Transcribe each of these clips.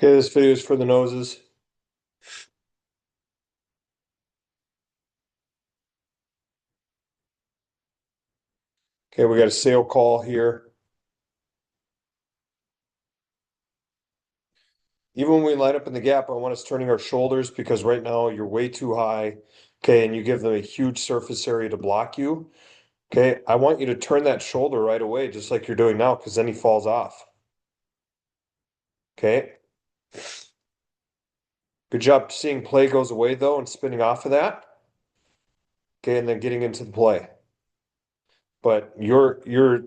Okay, this video is for the noses. Okay, we got a sail call here. Even when we line up in the gap, I want us turning our shoulders because right now you're way too high. Okay, and you give them a huge surface area to block you. Okay, I want you to turn that shoulder right away, just like you're doing now, because then he falls off. Okay, good job seeing play goes away though and spinning off of that. Okay, and then getting into the play. But your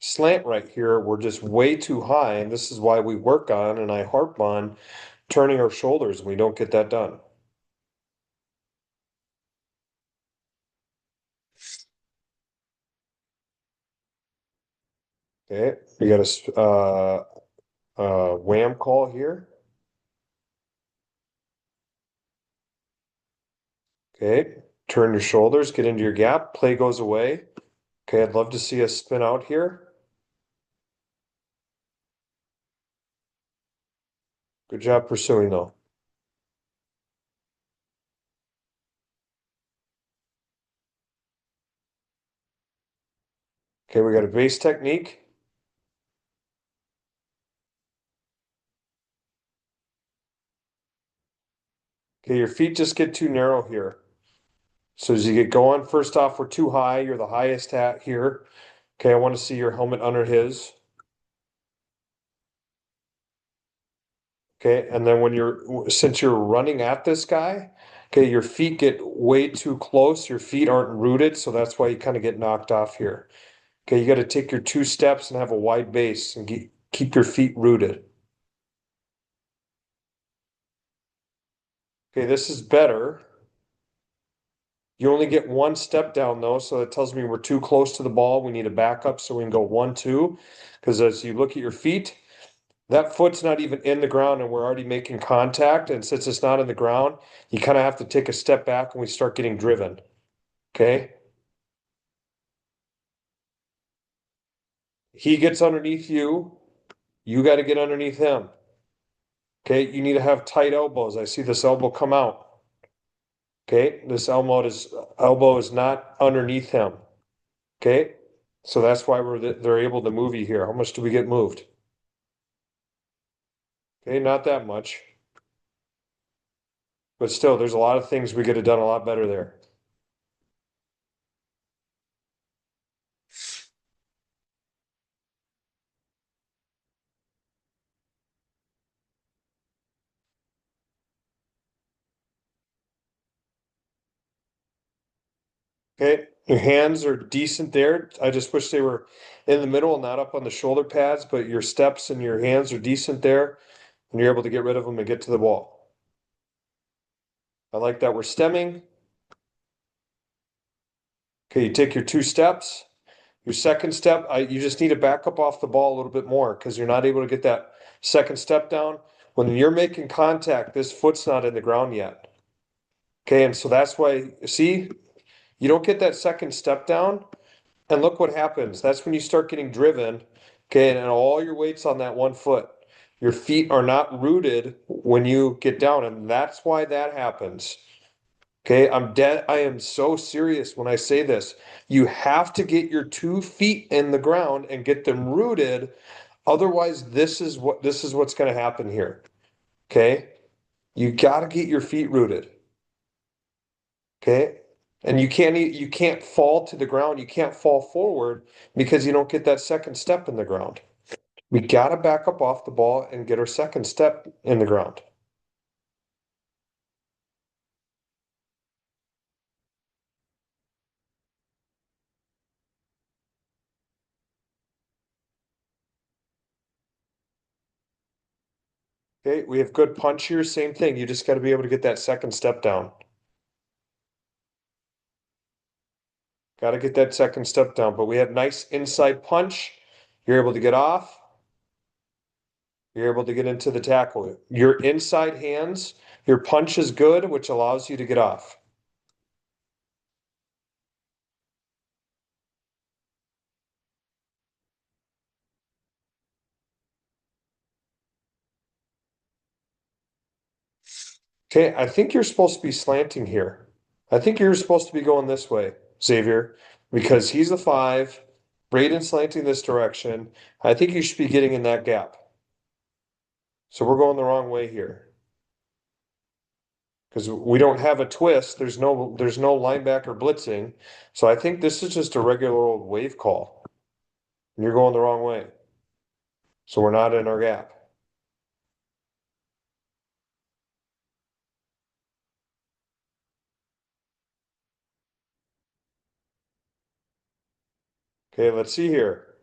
slant right here, we're just way too high, and this is why we work on and I harp on turning our shoulders, and we don't get that done. Okay, we got a wham call here. Okay, turn your shoulders, get into your gap, play goes away. Okay, I'd love to see us spin out here. Good job pursuing though. Okay, we got a base technique. Okay, your feet just get too narrow here. So as you get going, first off, we're too high. You're the highest hat here. Okay, I want to see your helmet under his. Okay, and then since you're running at this guy, okay, your feet get way too close. Your feet aren't rooted, so that's why you kind of get knocked off here. Okay, you got to take your 2 steps and have a wide base and keep your feet rooted. Okay, this is better. You only get 1 step down though, so that tells me we're too close to the ball. We need to back up so we can go 1, 2. Because as you look at your feet, that foot's not even in the ground and we're already making contact. And since it's not in the ground, you kind of have to take a step back and we start getting driven. Okay. He gets underneath you. You got to get underneath him. Okay. You need to have tight elbows. I see this elbow come out. Okay. This elbow is not underneath him. Okay. So that's why they're able to move you here. How much do we get moved? Okay. Not that much, but still, there's a lot of things we could have done a lot better there. Okay. Your hands are decent there. I just wish they were in the middle and not up on the shoulder pads, but your steps and your hands are decent there and you're able to get rid of them and get to the ball. I like that we're stemming. Okay, you take your 2 steps. Your second step, you just need to back up off the ball a little bit more because you're not able to get that second step down. When you're making contact, this foot's not in the ground yet. Okay, and so that's why, see, you don't get that second step down, and look what happens. That's when you start getting driven. Okay, and all your weight's on that 1 foot. Your feet are not rooted when you get down, and that's why that happens. Okay, I'm dead. I am so serious when I say this. You have to get your 2 feet in the ground and get them rooted. Otherwise, this is what's going to happen here. Okay, you got to get your feet rooted. Okay, and you can't fall to the ground. You can't fall forward because you don't get that second step in the ground. We got to back up off the ball and get our second step in the ground. Okay, we have good punch here. Same thing. You just got to be able to get that second step down. Got to get that second step down. But we have nice inside punch. You're able to get off. You're able to get into the tackle. Your inside hands, your punch is good, which allows you to get off. Okay, I think you're supposed to be slanting here. I think you're supposed to be going this way, Xavier, because he's the five, Braden's slanting this direction. I think you should be getting in that gap. So we're going the wrong way here. Because we don't have a twist. There's no linebacker blitzing. So I think this is just a regular old wave call. And you're going the wrong way. So we're not in our gap. Okay, let's see here.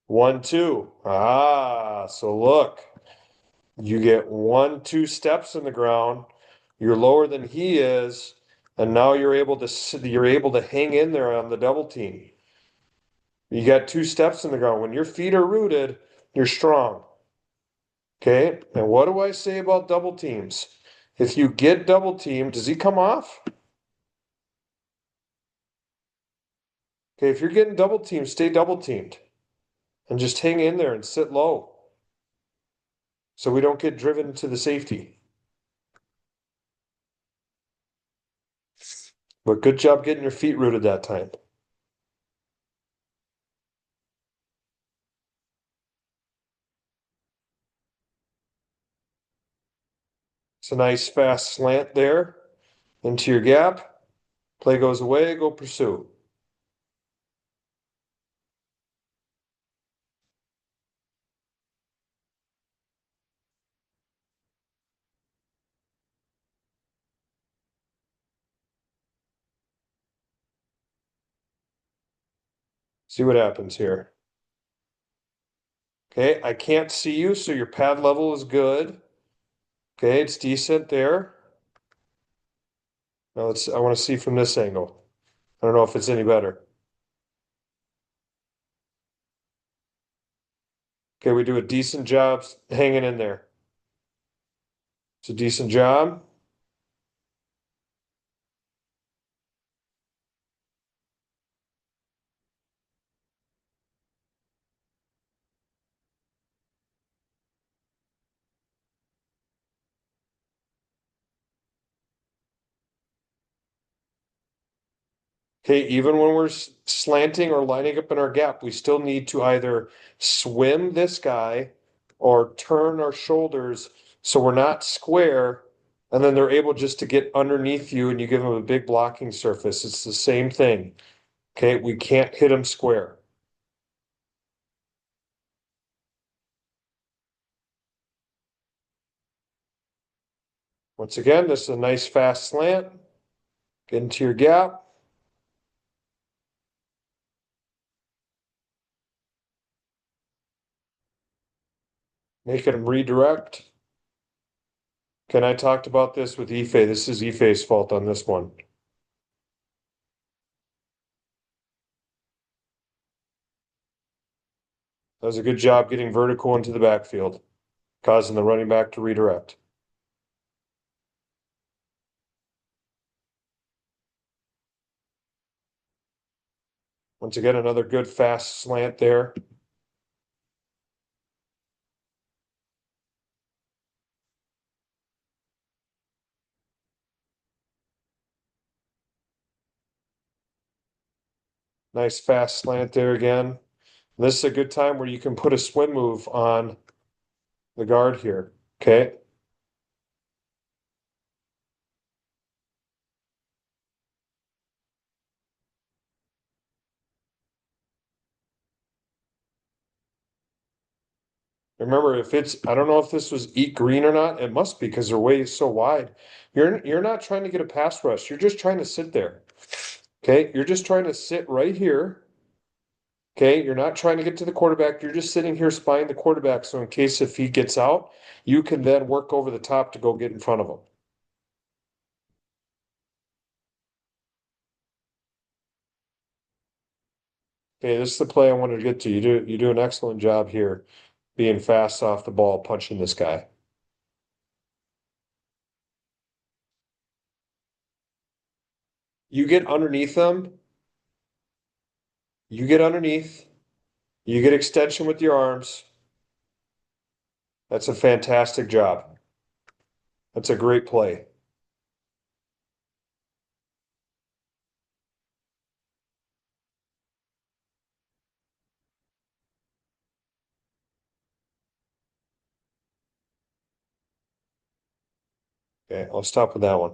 1, 2. Ah, so look, you get 1, 2 steps in the ground. You're lower than he is, and now you're able to hang in there on the double team. You got 2 steps in the ground. When your feet are rooted, you're strong. Okay, and what do I say about double teams? If you get double teamed, does he come off? Okay, if you're getting double teamed, stay double teamed and just hang in there and sit low so we don't get driven to the safety. But good job getting your feet rooted that time. It's a nice fast slant there into your gap. Play goes away, go pursue. See what happens here. Okay, I can't see you, so your pad level is good. Okay, it's decent there. Now I want to see from this angle. I don't know if it's any better. Okay, we do a decent job hanging in there. It's a decent job. Okay, even when we're slanting or lining up in our gap, we still need to either swim this guy or turn our shoulders so we're not square, and then they're able just to get underneath you and you give them a big blocking surface. It's the same thing. Okay, we can't hit them square. Once again, this is a nice fast slant. Get into your gap, make them redirect. Can I talked about this with Ife? This is Ife's fault on this one. That was a good job getting vertical into the backfield, causing the running back to redirect. Once again, another good fast slant there. Nice fast slant there again. This is a good time where you can put a swim move on the guard here. Okay. Remember, I don't know if this was eat green or not. It must be because they're way so wide. You're not trying to get a pass rush. You're just trying to sit there. Okay. You're just trying to sit right here. Okay. You're not trying to get to the quarterback. You're just sitting here spying the quarterback. So in case if he gets out, you can then work over the top to go get in front of him. Okay, this is the play I wanted to get to. You do an excellent job here being fast off the ball, punching this guy. You get underneath them, you get underneath, you get extension with your arms. That's a fantastic job. That's a great play. Okay, I'll stop with that one.